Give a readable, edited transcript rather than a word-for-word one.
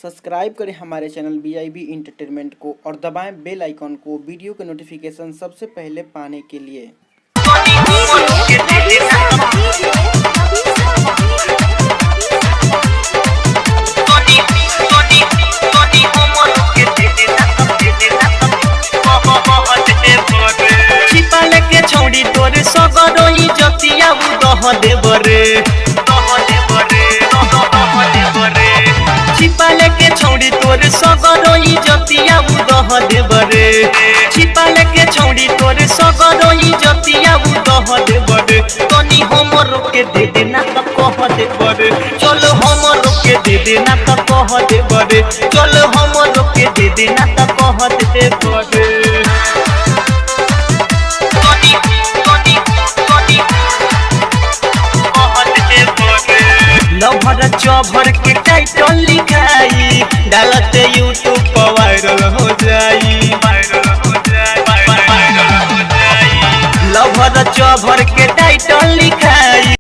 Subscribe करें हमारे channel BIB entertainment को और दबाएं बेल आइकॉन को वीडियो के नोटिफिकेशन सबसे पहले पाने के लिए। छिपाले के छौड़ी तोर सगरोई जतिया दह देव रे छिपाले के छौड़ी तोर सगरोई जतिया दह देव रे छिपाले के छौड़ी तोर सगरोई जतिया दह देव रे तनी हमरो के दे देना त कह देव रे चल हमरो के दे देना त कह देव रे चल हमरो के दे देना त कह देव रे लभर चभर के टाइटल लिखाई डालते यूट्यूब पर वायरल हो जाई लभर चभर के टाइटल लिखाई